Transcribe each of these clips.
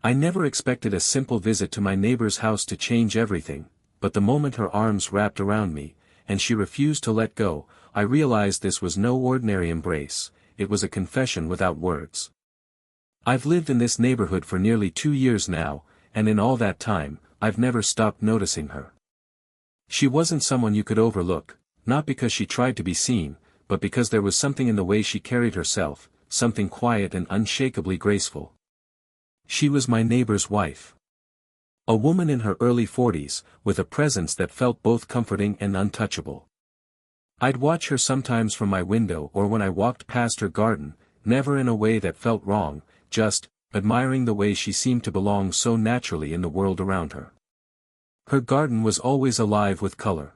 I never expected a simple visit to my neighbor's house to change everything, but the moment her arms wrapped around me, and she refused to let go, I realized this was no ordinary embrace, it was a confession without words. I've lived in this neighborhood for nearly 2 years now, and in all that time, I've never stopped noticing her. She wasn't someone you could overlook, not because she tried to be seen, but because there was something in the way she carried herself, something quiet and unshakably graceful. She was my neighbor's wife. A woman in her early 40s, with a presence that felt both comforting and untouchable. I'd watch her sometimes from my window or when I walked past her garden, never in a way that felt wrong, just admiring the way she seemed to belong so naturally in the world around her. Her garden was always alive with color.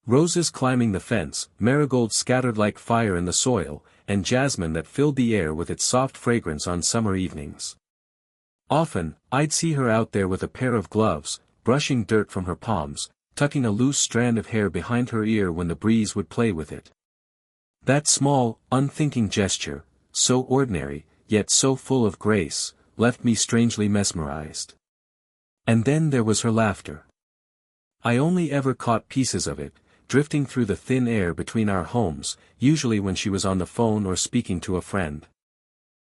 Roses climbing the fence, marigolds scattered like fire in the soil, and jasmine that filled the air with its soft fragrance on summer evenings. Often, I'd see her out there with a pair of gloves, brushing dirt from her palms, tucking a loose strand of hair behind her ear when the breeze would play with it. That small, unthinking gesture, so ordinary, yet so full of grace, left me strangely mesmerized. And then there was her laughter. I only ever caught pieces of it, drifting through the thin air between our homes, usually when she was on the phone or speaking to a friend.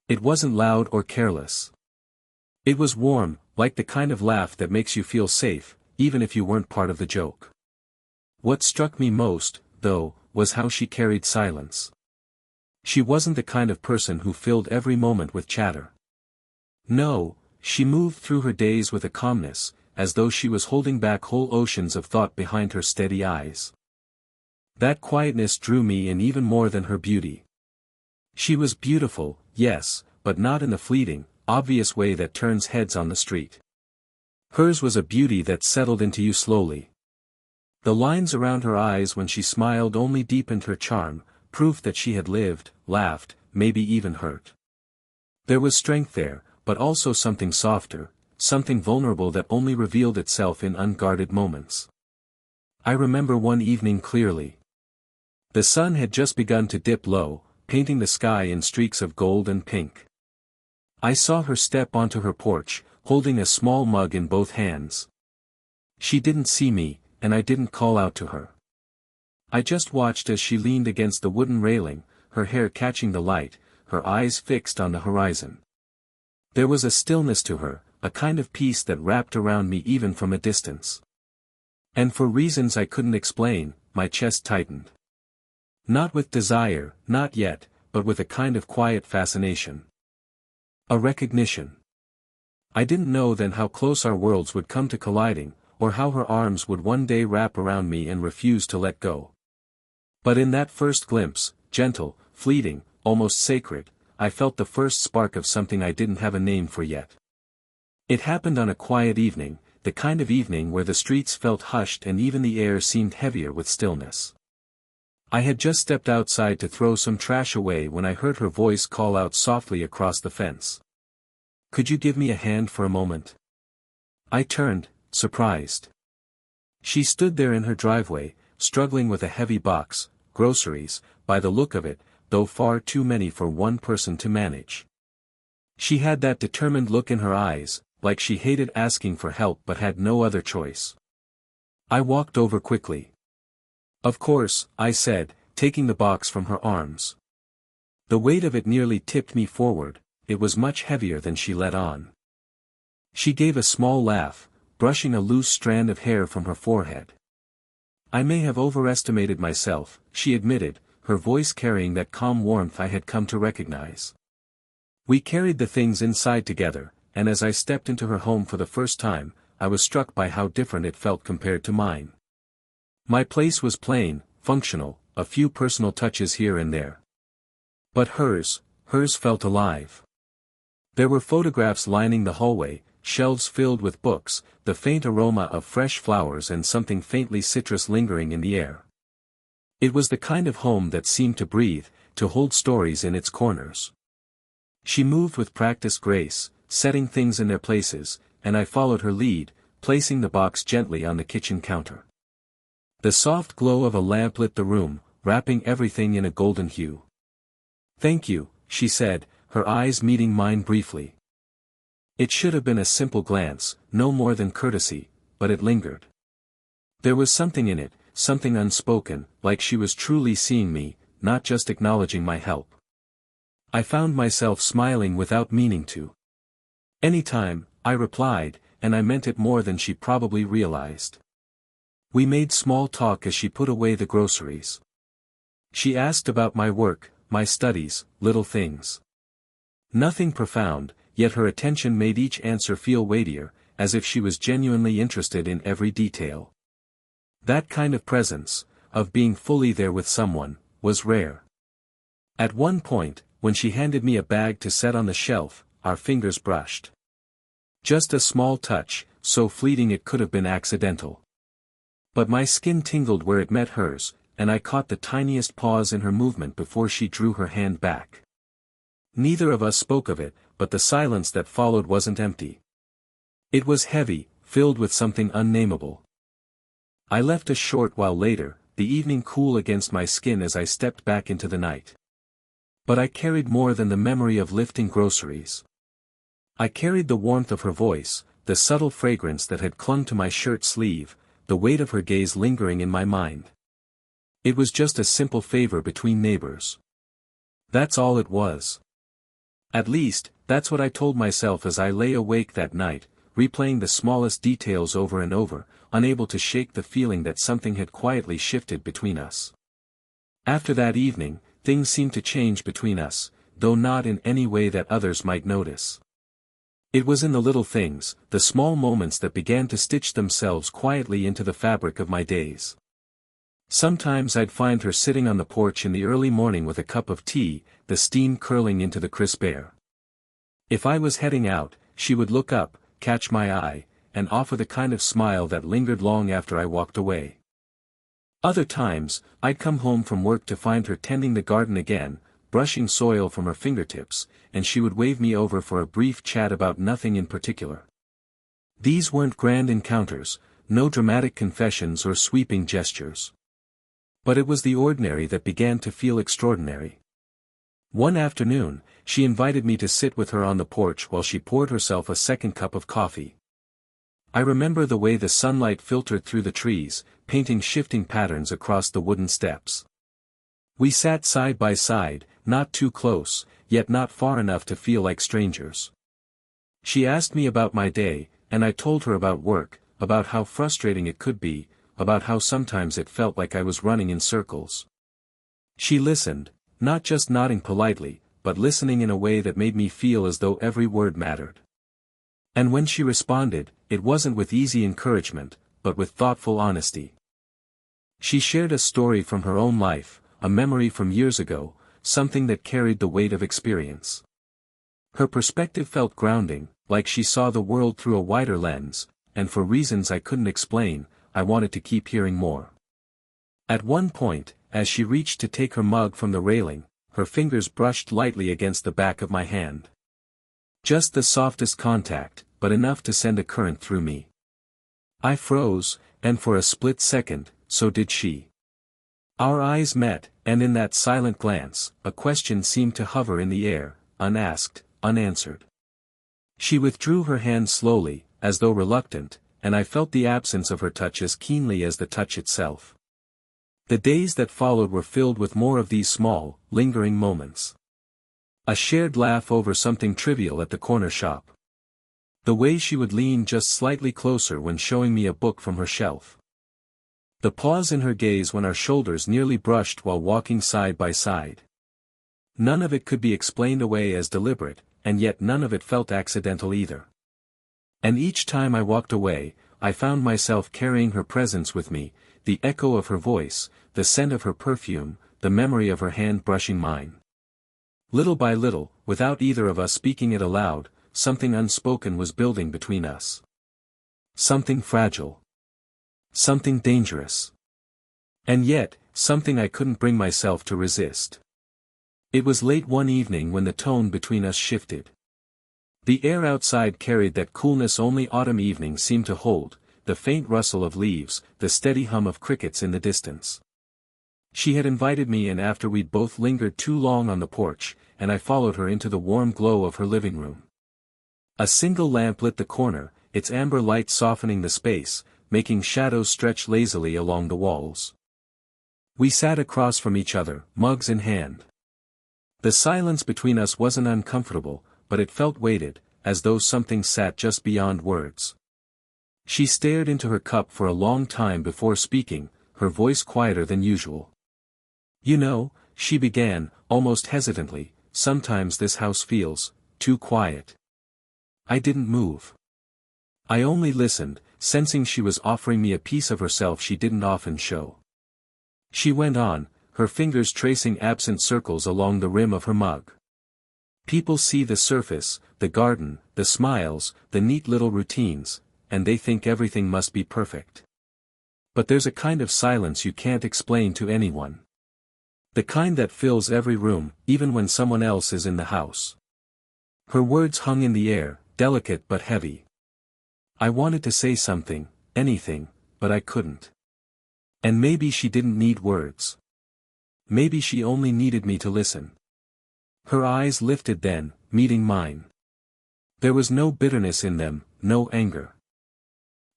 It wasn't loud or careless. It was warm, like the kind of laugh that makes you feel safe, even if you weren't part of the joke. What struck me most, though, was how she carried silence. She wasn't the kind of person who filled every moment with chatter. No, she moved through her days with a calmness, as though she was holding back whole oceans of thought behind her steady eyes. That quietness drew me in even more than her beauty. She was beautiful, yes, but not in the fleeting, obvious way that turns heads on the street. Hers was a beauty that settled into you slowly. The lines around her eyes when she smiled only deepened her charm, proof that she had lived, laughed, maybe even hurt. There was strength there, but also something softer, something vulnerable that only revealed itself in unguarded moments. I remember one evening clearly. The sun had just begun to dip low, painting the sky in streaks of gold and pink. I saw her step onto her porch, holding a small mug in both hands. She didn't see me, and I didn't call out to her. I just watched as she leaned against the wooden railing, her hair catching the light, her eyes fixed on the horizon. There was a stillness to her, a kind of peace that wrapped around me even from a distance. And for reasons I couldn't explain, my chest tightened. Not with desire, not yet, but with a kind of quiet fascination. A recognition. I didn't know then how close our worlds would come to colliding, or how her arms would one day wrap around me and refuse to let go. But in that first glimpse, gentle, fleeting, almost sacred, I felt the first spark of something I didn't have a name for yet. It happened on a quiet evening, the kind of evening where the streets felt hushed and even the air seemed heavier with stillness. I had just stepped outside to throw some trash away when I heard her voice call out softly across the fence. "Could you give me a hand for a moment?" I turned, surprised. She stood there in her driveway, struggling with a heavy box, groceries, by the look of it, though far too many for one person to manage. She had that determined look in her eyes, like she hated asking for help but had no other choice. I walked over quickly. "Of course," I said, taking the box from her arms. The weight of it nearly tipped me forward, it was much heavier than she let on. She gave a small laugh, brushing a loose strand of hair from her forehead. "I may have overestimated myself," she admitted, her voice carrying that calm warmth I had come to recognize. We carried the things inside together, and as I stepped into her home for the first time, I was struck by how different it felt compared to mine. My place was plain, functional, a few personal touches here and there. But hers felt alive. There were photographs lining the hallway, shelves filled with books, the faint aroma of fresh flowers and something faintly citrus lingering in the air. It was the kind of home that seemed to breathe, to hold stories in its corners. She moved with practiced grace, setting things in their places, and I followed her lead, placing the box gently on the kitchen counter. The soft glow of a lamp lit the room, wrapping everything in a golden hue. "Thank you," she said, her eyes meeting mine briefly. It should have been a simple glance, no more than courtesy, but it lingered. There was something in it, something unspoken, like she was truly seeing me, not just acknowledging my help. I found myself smiling without meaning to. "Anytime," I replied, and I meant it more than she probably realized. We made small talk as she put away the groceries. She asked about my work, my studies, little things. Nothing profound, yet her attention made each answer feel weightier, as if she was genuinely interested in every detail. That kind of presence, of being fully there with someone, was rare. At one point, when she handed me a bag to set on the shelf, our fingers brushed. Just a small touch, so fleeting it could have been accidental. But my skin tingled where it met hers, and I caught the tiniest pause in her movement before she drew her hand back. Neither of us spoke of it, but the silence that followed wasn't empty. It was heavy, filled with something unnameable. I left a short while later, the evening cool against my skin as I stepped back into the night. But I carried more than the memory of lifting groceries. I carried the warmth of her voice, the subtle fragrance that had clung to my shirt sleeve, the weight of her gaze lingering in my mind. It was just a simple favor between neighbors. That's all it was. At least, that's what I told myself as I lay awake that night, replaying the smallest details over and over, unable to shake the feeling that something had quietly shifted between us. After that evening, things seemed to change between us, though not in any way that others might notice. It was in the little things, the small moments that began to stitch themselves quietly into the fabric of my days. Sometimes I'd find her sitting on the porch in the early morning with a cup of tea, the steam curling into the crisp air. If I was heading out, she would look up, catch my eye, and offer the kind of smile that lingered long after I walked away. Other times, I'd come home from work to find her tending the garden again, brushing soil from her fingertips, and she would wave me over for a brief chat about nothing in particular. These weren't grand encounters, no dramatic confessions or sweeping gestures. But it was the ordinary that began to feel extraordinary. One afternoon, she invited me to sit with her on the porch while she poured herself a second cup of coffee. I remember the way the sunlight filtered through the trees, painting shifting patterns across the wooden steps. We sat side by side, not too close, yet not far enough to feel like strangers. She asked me about my day, and I told her about work, about how frustrating it could be, about how sometimes it felt like I was running in circles. She listened, not just nodding politely, but listening in a way that made me feel as though every word mattered. And when she responded, it wasn't with easy encouragement, but with thoughtful honesty. She shared a story from her own life, a memory from years ago, something that carried the weight of experience. Her perspective felt grounding, like she saw the world through a wider lens, and for reasons I couldn't explain, I wanted to keep hearing more. At one point, as she reached to take her mug from the railing, her fingers brushed lightly against the back of my hand. Just the softest contact, but enough to send a current through me. I froze, and for a split second, so did she. Our eyes met, and in that silent glance, a question seemed to hover in the air, unasked, unanswered. She withdrew her hand slowly, as though reluctant, and I felt the absence of her touch as keenly as the touch itself. The days that followed were filled with more of these small, lingering moments. A shared laugh over something trivial at the corner shop. The way she would lean just slightly closer when showing me a book from her shelf. The pause in her gaze when our shoulders nearly brushed while walking side by side. None of it could be explained away as deliberate, and yet none of it felt accidental either. And each time I walked away, I found myself carrying her presence with me, the echo of her voice, the scent of her perfume, the memory of her hand brushing mine. Little by little, without either of us speaking it aloud, something unspoken was building between us. Something fragile. Something dangerous. And yet, something I couldn't bring myself to resist. It was late one evening when the tone between us shifted. The air outside carried that coolness only autumn evenings seemed to hold, the faint rustle of leaves, the steady hum of crickets in the distance. She had invited me in after we'd both lingered too long on the porch, and I followed her into the warm glow of her living room. A single lamp lit the corner, its amber light softening the space, making shadows stretch lazily along the walls. We sat across from each other, mugs in hand. The silence between us wasn't uncomfortable, but it felt weighted, as though something sat just beyond words. She stared into her cup for a long time before speaking, her voice quieter than usual. "You know," she began, almost hesitantly, "sometimes this house feels too quiet." I didn't move. I only listened, sensing she was offering me a piece of herself she didn't often show. She went on, her fingers tracing absent circles along the rim of her mug. "People see the surface, the garden, the smiles, the neat little routines, and they think everything must be perfect. But there's a kind of silence you can't explain to anyone. The kind that fills every room, even when someone else is in the house." Her words hung in the air, delicate but heavy. I wanted to say something, anything, but I couldn't. And maybe she didn't need words. Maybe she only needed me to listen. Her eyes lifted then, meeting mine. There was no bitterness in them, no anger.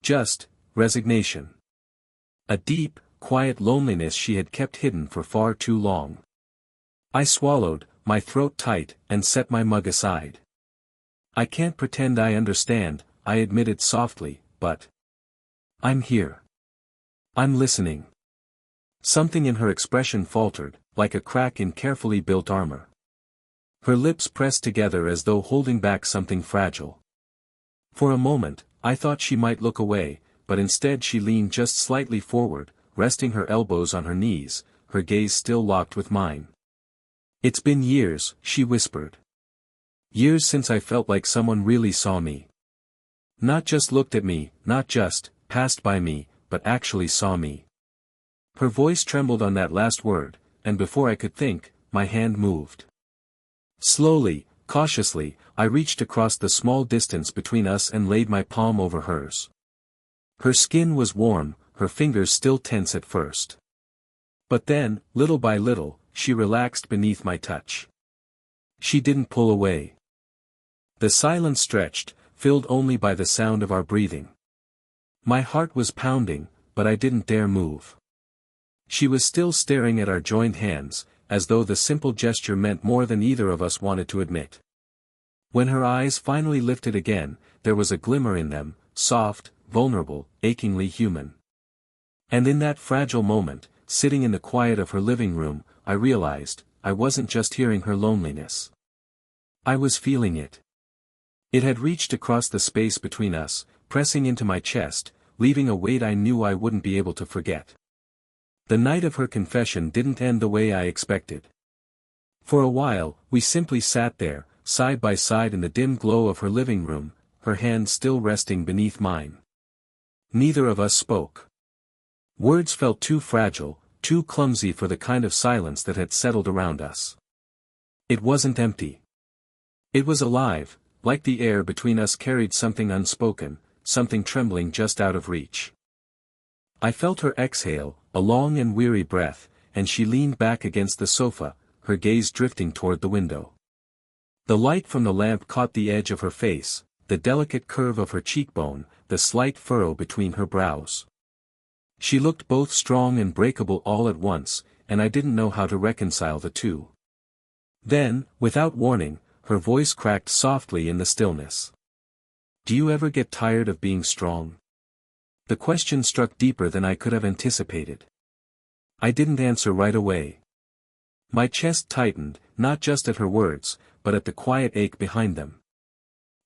Just resignation. A deep, quiet loneliness she had kept hidden for far too long. I swallowed, my throat tight, and set my mug aside. "I can't pretend I understand," I admitted softly, "but I'm here. I'm listening." Something in her expression faltered, like a crack in carefully built armor. Her lips pressed together as though holding back something fragile. For a moment, I thought she might look away, but instead she leaned just slightly forward, resting her elbows on her knees, her gaze still locked with mine. "It's been years," she whispered. "Years since I felt like someone really saw me. Not just looked at me, not just passed by me, but actually saw me." Her voice trembled on that last word, and before I could think, my hand moved. Slowly, cautiously, I reached across the small distance between us and laid my palm over hers. Her skin was warm, her fingers still tense at first. But then, little by little, she relaxed beneath my touch. She didn't pull away. The silence stretched, filled only by the sound of our breathing. My heart was pounding, but I didn't dare move. She was still staring at our joined hands, as though the simple gesture meant more than either of us wanted to admit. When her eyes finally lifted again, there was a glimmer in them, soft, vulnerable, achingly human. And in that fragile moment, sitting in the quiet of her living room, I realized, I wasn't just hearing her loneliness. I was feeling it. It had reached across the space between us, pressing into my chest, leaving a weight I knew I wouldn't be able to forget. The night of her confession didn't end the way I expected. For a while, we simply sat there, side by side in the dim glow of her living room, her hand still resting beneath mine. Neither of us spoke. Words felt too fragile, too clumsy for the kind of silence that had settled around us. It wasn't empty. It was alive, like the air between us carried something unspoken, something trembling just out of reach. I felt her exhale, a long and weary breath, and she leaned back against the sofa, her gaze drifting toward the window. The light from the lamp caught the edge of her face, the delicate curve of her cheekbone, the slight furrow between her brows. She looked both strong and breakable all at once, and I didn't know how to reconcile the two. Then, without warning, her voice cracked softly in the stillness. "Do you ever get tired of being strong?" The question struck deeper than I could have anticipated. I didn't answer right away. My chest tightened, not just at her words, but at the quiet ache behind them.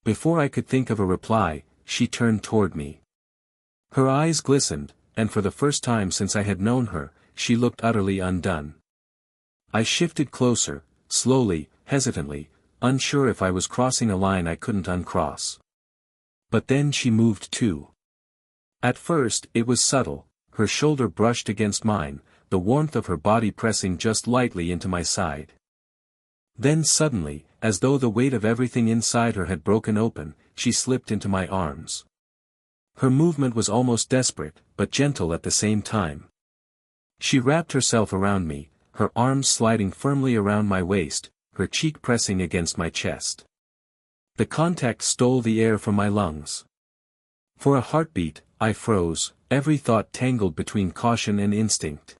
Before I could think of a reply, she turned toward me. Her eyes glistened, and for the first time since I had known her, she looked utterly undone. I shifted closer, slowly, hesitantly, unsure if I was crossing a line I couldn't uncross. But then she moved too. At first, it was subtle, her shoulder brushed against mine, the warmth of her body pressing just lightly into my side. Then suddenly, as though the weight of everything inside her had broken open, she slipped into my arms. Her movement was almost desperate, but gentle at the same time. She wrapped herself around me, her arms sliding firmly around my waist, her cheek pressing against my chest. The contact stole the air from my lungs. For a heartbeat, I froze, every thought tangled between caution and instinct.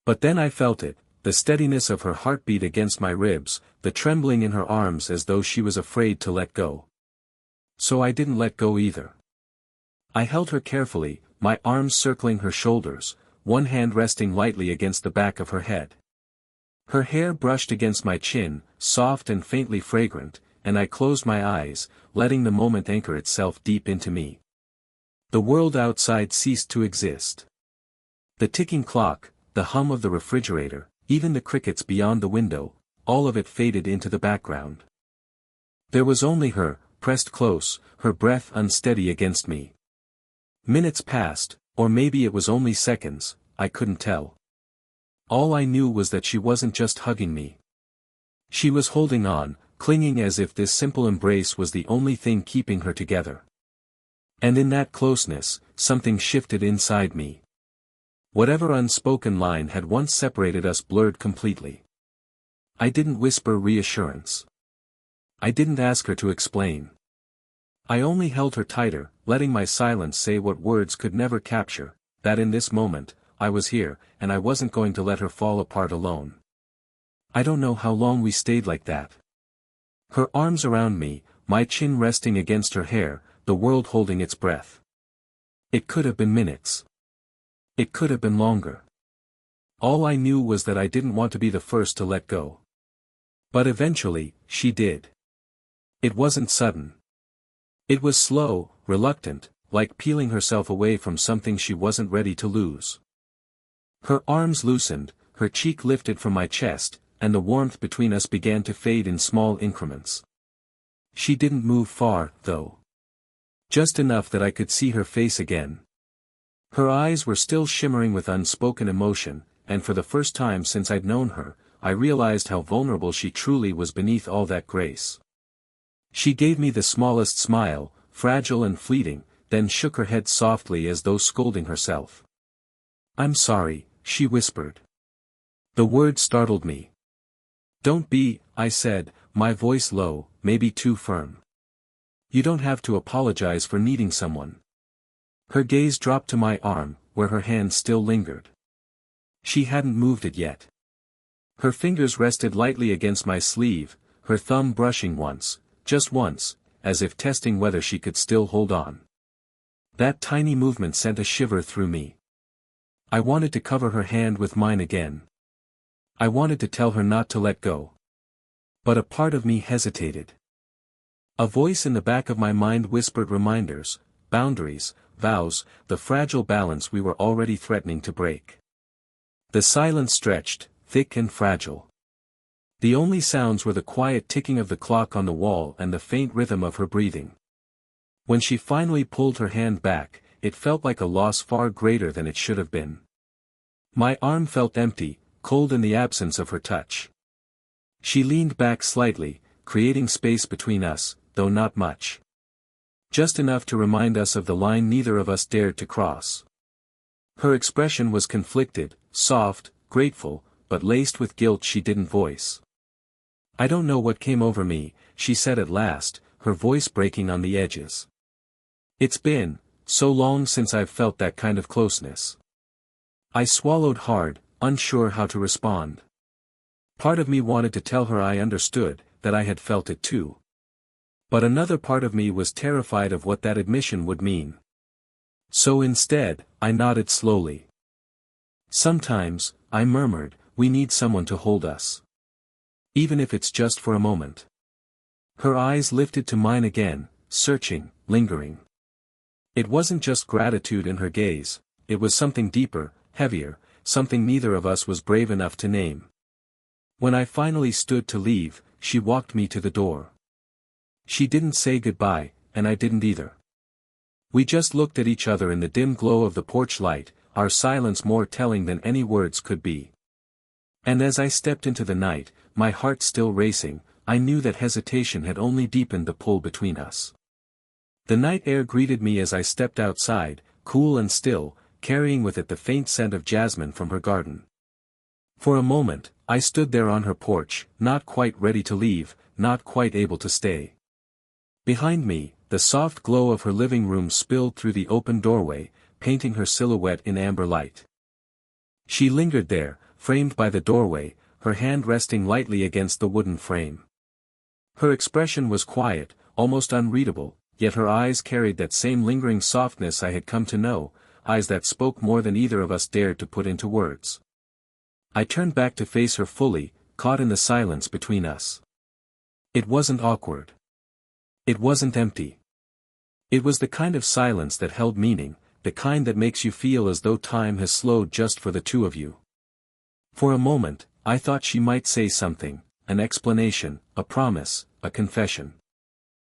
But then I felt it, the steadiness of her heartbeat against my ribs, the trembling in her arms as though she was afraid to let go. So I didn't let go either. I held her carefully, my arms circling her shoulders, one hand resting lightly against the back of her head. Her hair brushed against my chin, soft and faintly fragrant, and I closed my eyes, letting the moment anchor itself deep into me. The world outside ceased to exist. The ticking clock, the hum of the refrigerator, even the crickets beyond the window, all of it faded into the background. There was only her, pressed close, her breath unsteady against me. Minutes passed, or maybe it was only seconds, I couldn't tell. All I knew was that she wasn't just hugging me. She was holding on, clinging as if this simple embrace was the only thing keeping her together. And in that closeness, something shifted inside me. Whatever unspoken line had once separated us blurred completely. I didn't whisper reassurance. I didn't ask her to explain. I only held her tighter, letting my silence say what words could never capture, that in this moment, I was here, and I wasn't going to let her fall apart alone. I don't know how long we stayed like that. Her arms around me, my chin resting against her hair, the world holding its breath. It could have been minutes. It could have been longer. All I knew was that I didn't want to be the first to let go. But eventually, she did. It wasn't sudden. It was slow, reluctant, like peeling herself away from something she wasn't ready to lose. Her arms loosened, her cheek lifted from my chest, and the warmth between us began to fade in small increments. She didn't move far, though. Just enough that I could see her face again. Her eyes were still shimmering with unspoken emotion, and for the first time since I'd known her, I realized how vulnerable she truly was beneath all that grace. She gave me the smallest smile, fragile and fleeting, then shook her head softly as though scolding herself. "I'm sorry," she whispered. The word startled me. "Don't be," I said, my voice low, maybe too firm. "You don't have to apologize for needing someone." Her gaze dropped to my arm, where her hand still lingered. She hadn't moved it yet. Her fingers rested lightly against my sleeve, her thumb brushing once, just once, as if testing whether she could still hold on. That tiny movement sent a shiver through me. I wanted to cover her hand with mine again. I wanted to tell her not to let go. But a part of me hesitated. A voice in the back of my mind whispered reminders, boundaries, vows, the fragile balance we were already threatening to break. The silence stretched, thick and fragile. The only sounds were the quiet ticking of the clock on the wall and the faint rhythm of her breathing. When she finally pulled her hand back, it felt like a loss far greater than it should have been. My arm felt empty, cold in the absence of her touch. She leaned back slightly, creating space between us, though not much. Just enough to remind us of the line neither of us dared to cross. Her expression was conflicted, soft, grateful, but laced with guilt she didn't voice. "I don't know what came over me," she said at last, her voice breaking on the edges. "It's been so long since I've felt that kind of closeness." I swallowed hard, unsure how to respond. Part of me wanted to tell her I understood, that I had felt it too. But another part of me was terrified of what that admission would mean. So instead, I nodded slowly. "Sometimes," I murmured, "we need someone to hold us. Even if it's just for a moment." Her eyes lifted to mine again, searching, lingering. It wasn't just gratitude in her gaze, it was something deeper, heavier, something neither of us was brave enough to name. When I finally stood to leave, she walked me to the door. She didn't say goodbye, and I didn't either. We just looked at each other in the dim glow of the porch light, our silence more telling than any words could be. And as I stepped into the night, my heart still racing, I knew that hesitation had only deepened the pull between us. The night air greeted me as I stepped outside, cool and still, carrying with it the faint scent of jasmine from her garden. For a moment, I stood there on her porch, not quite ready to leave, not quite able to stay. Behind me, the soft glow of her living room spilled through the open doorway, painting her silhouette in amber light. She lingered there, framed by the doorway, her hand resting lightly against the wooden frame. Her expression was quiet, almost unreadable, yet her eyes carried that same lingering softness I had come to know, eyes that spoke more than either of us dared to put into words. I turned back to face her fully, caught in the silence between us. It wasn't awkward. It wasn't empty. It was the kind of silence that held meaning, the kind that makes you feel as though time has slowed just for the two of you. For a moment, I thought she might say something, an explanation, a promise, a confession.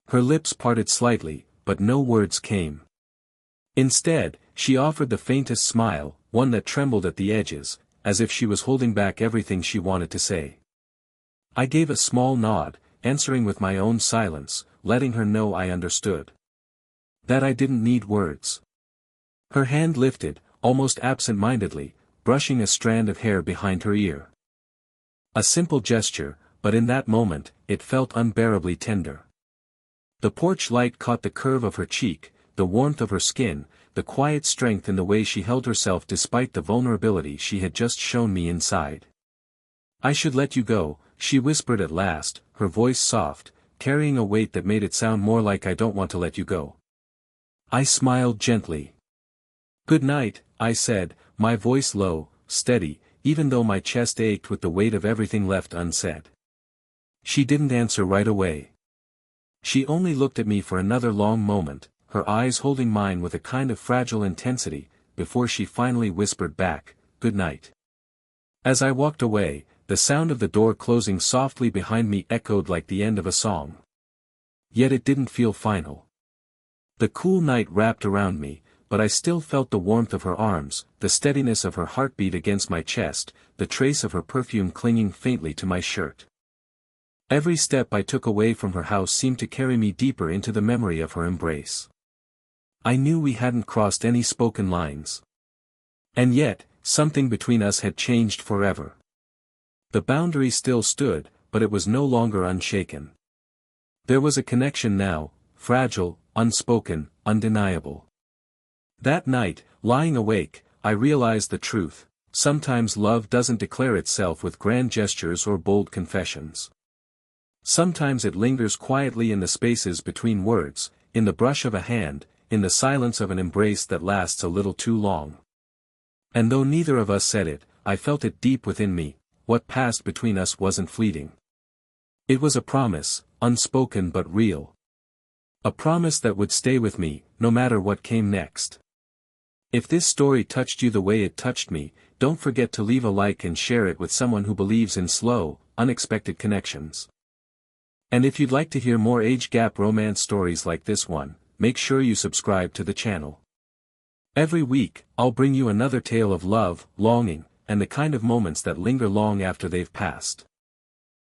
Her lips parted slightly, but no words came. Instead, she offered the faintest smile, one that trembled at the edges, as if she was holding back everything she wanted to say. I gave a small nod, answering with my own silence, letting her know I understood. That I didn't need words. Her hand lifted, almost absent-mindedly, brushing a strand of hair behind her ear. A simple gesture, but in that moment, it felt unbearably tender. The porch light caught the curve of her cheek, the warmth of her skin, the quiet strength in the way she held herself despite the vulnerability she had just shown me inside. "I should let you go," she whispered at last, her voice soft, carrying a weight that made it sound more like "I don't want to let you go." I smiled gently. "Good night," I said, my voice low, steady, even though my chest ached with the weight of everything left unsaid. She didn't answer right away. She only looked at me for another long moment, her eyes holding mine with a kind of fragile intensity, before she finally whispered back, "Good night." As I walked away, the sound of the door closing softly behind me echoed like the end of a song. Yet it didn't feel final. The cool night wrapped around me, but I still felt the warmth of her arms, the steadiness of her heartbeat against my chest, the trace of her perfume clinging faintly to my shirt. Every step I took away from her house seemed to carry me deeper into the memory of her embrace. I knew we hadn't crossed any spoken lines. And yet, something between us had changed forever. The boundary still stood, but it was no longer unshaken. There was a connection now, fragile, unspoken, undeniable. That night, lying awake, I realized the truth: sometimes love doesn't declare itself with grand gestures or bold confessions. Sometimes it lingers quietly in the spaces between words, in the brush of a hand, in the silence of an embrace that lasts a little too long. And though neither of us said it, I felt it deep within me: what passed between us wasn't fleeting. It was a promise, unspoken but real. A promise that would stay with me, no matter what came next. If this story touched you the way it touched me, don't forget to leave a like and share it with someone who believes in slow, unexpected connections. And if you'd like to hear more age gap romance stories like this one, make sure you subscribe to the channel. Every week, I'll bring you another tale of love, longing, and the kind of moments that linger long after they've passed.